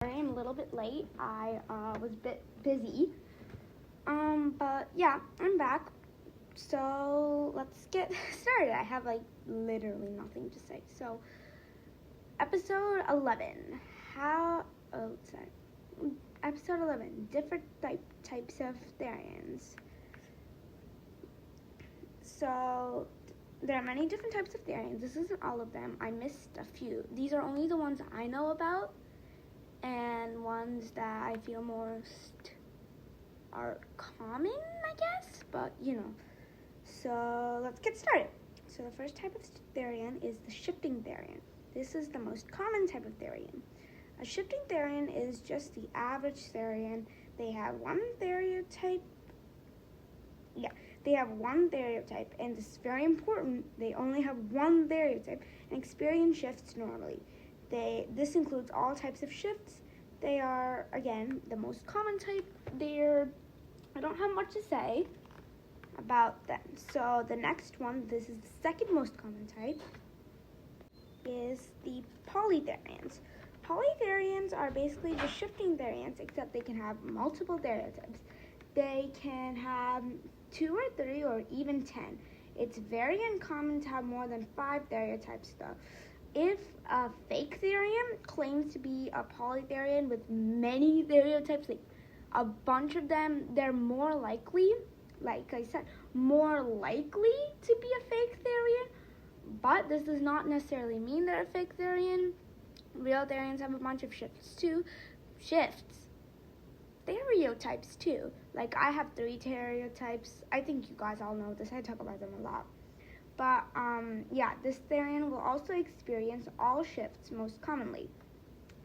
I'm a little bit late. I was a bit busy. But yeah, I'm back. So let's get started. I have literally nothing to say. So episode 11. Episode 11. Different types of Therians. So there are many different types of Therians. This isn't all of them. I missed a few. These are only the ones I know about, and ones that I feel most are common, I guess, but So let's get started. So the first type of Therian is the shifting Therian. This is the most common type of Therian. A shifting Therian is just the average Therian. They have one stereotype. They have one stereotype, and this is very important. They only have one stereotype and experience shifts normally. This includes all types of shifts. They are, again, the most common type. I don't have much to say about them. So the next one, this is the second most common type, is the polytherians. Polytherians are basically the shifting Therians, except they can have multiple stereotypes. They can have 2 or 3 or even 10. It's very uncommon to have more than 5 stereotypes, though. If a fake Therian claims to be a polytherian with many stereotypes, like a bunch of them, they're more likely, like I said, more likely to be a fake Therian. But this does not necessarily mean they're a fake Therian. Real Therians have a bunch of stereotypes too. Like I have 3 stereotypes. I think you guys all know this. I talk about them a lot. But this Therian will also experience all shifts most commonly.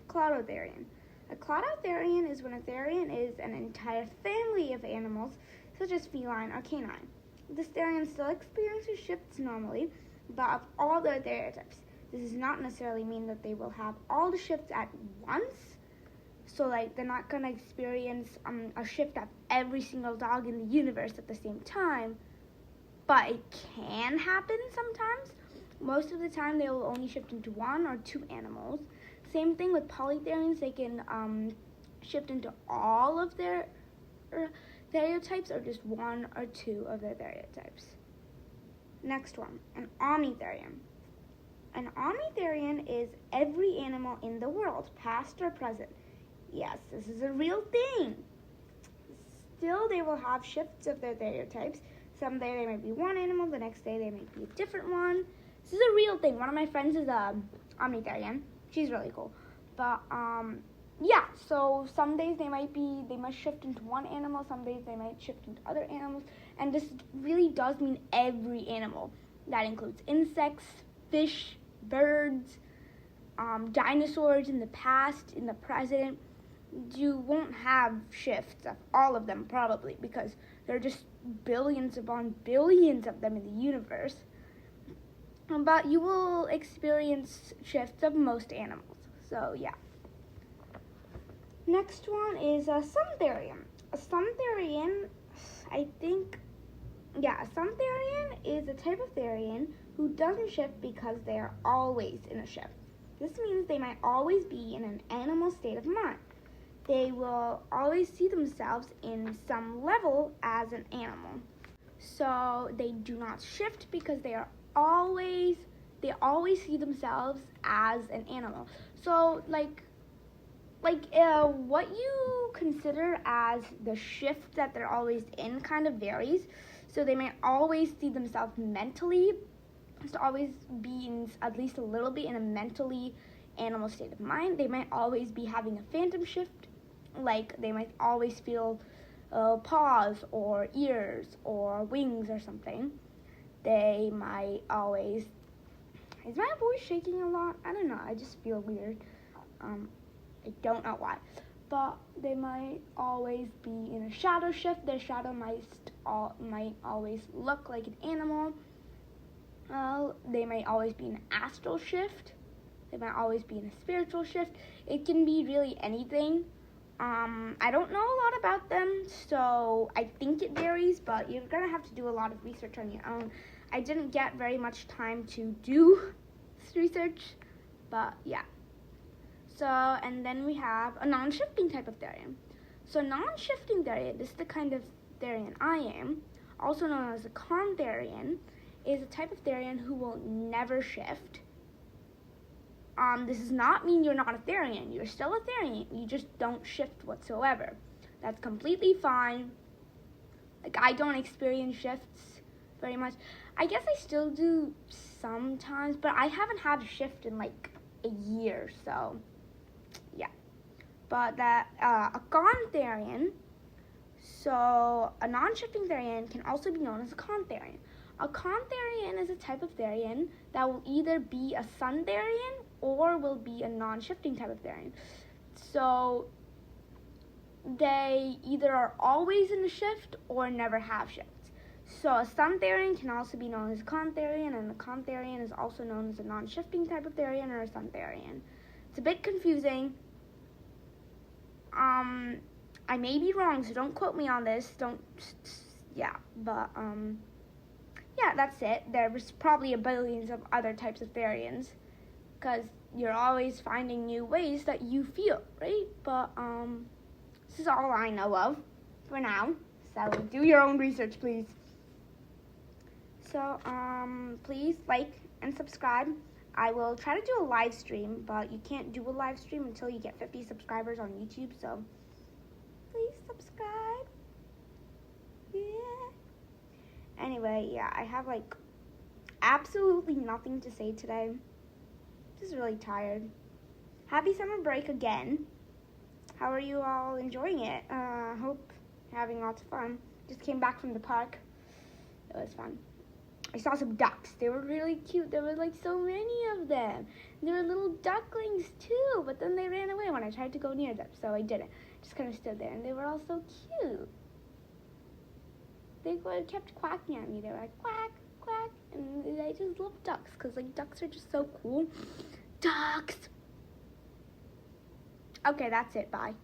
Cladotherian. A cladotherian is when a Therian is an entire family of animals, such as feline or canine. This Therian still experiences shifts normally, but of all their stereotypes. This does not necessarily mean that they will have all the shifts at once. So they're not going to experience a shift of every single dog in the universe at the same time. But it can happen sometimes. Most of the time, they will only shift into 1 or 2 animals. Same thing with polytherians. They can shift into all of their stereotypes or just 1 or 2 of their stereotypes. Next one, an omnitherian. An omnitherian is every animal in the world, past or present. Yes, this is a real thing. Still, they will have shifts of their stereotypes. Some day they might be one animal, the next day they might be a different one. This is a real thing. One of my friends is a omnitherian. She's really cool. But so some days they might shift into one animal, some days they might shift into other animals, and this really does mean every animal. That includes insects, fish, birds, dinosaurs in the past, in the present. You won't have shifts of all of them probably, because there are just billions upon billions of them in the universe. But you will experience shifts of most animals. So yeah. Next one is a Therian. A Therian, a Therian is a type of Therian who doesn't shift because they are always in a shift. This means they might always be in an animal state of mind. They will always see themselves in some level as an animal. So they do not shift because they always see themselves as an animal. So what you consider as the shift that they're always in kind of varies. So they might always see themselves mentally, to always be in at least a little bit in a mentally animal state of mind. They might always be having a phantom shift. Like they might always feel paws or ears or wings or something. They might always... Is my voice shaking a lot? I don't know. I just feel weird. I don't know why. But they might always be in a shadow shift. Their shadow might always look like an animal. They might always be in an astral shift. They might always be in a spiritual shift. It can be really anything. I don't know a lot about them, so I think it varies, but you're going to have to do a lot of research on your own. I didn't get very much time to do this research, but yeah. So, and then we have a non-shifting type of Therian. So non-shifting Therian, this is the kind of Therian I am, also known as a Therian, is a type of Therian who will never shift. This does not mean you're not a Therian. You're still a Therian. You just don't shift whatsoever. That's completely fine. Like, I don't experience shifts very much. I guess I still do sometimes, but I haven't had a shift in like a year, so yeah. But that a Therian, so a non-shifting Therian can also be known as a Therian. A Therian is a type of Therian that will either be a Sun Therian or will be a non-shifting type of Therian. So they either are always in a shift or never have shifts. So a Sun Therian can also be known as a Therian, and a Therian is also known as a non-shifting type of Therian or a Sun Therian. It's a bit confusing. I may be wrong, so don't quote me on this. Yeah, that's it. There's probably billions of other types of Therians, because you're always finding new ways that you feel, right? But, this is all I know of for now, so do your own research, please. So, please like and subscribe. I will try to do a live stream, but you can't do a live stream until you get 50 subscribers on YouTube, so please subscribe. Yeah. Anyway, yeah, I have like absolutely nothing to say today. Just really tired. Happy summer break again. How are you all enjoying it? Hope you're having lots of fun. Just came back from the park. It was fun. I saw some ducks. They were really cute. There were like so many of them. There were little ducklings too, but then they ran away when I tried to go near them, so I didn't. Just kind of stood there, and they were all so cute. They kept quacking at me. They were like, quack, quack, and I just love ducks, because like ducks are just so cool. Ducks! Okay, that's it. Bye.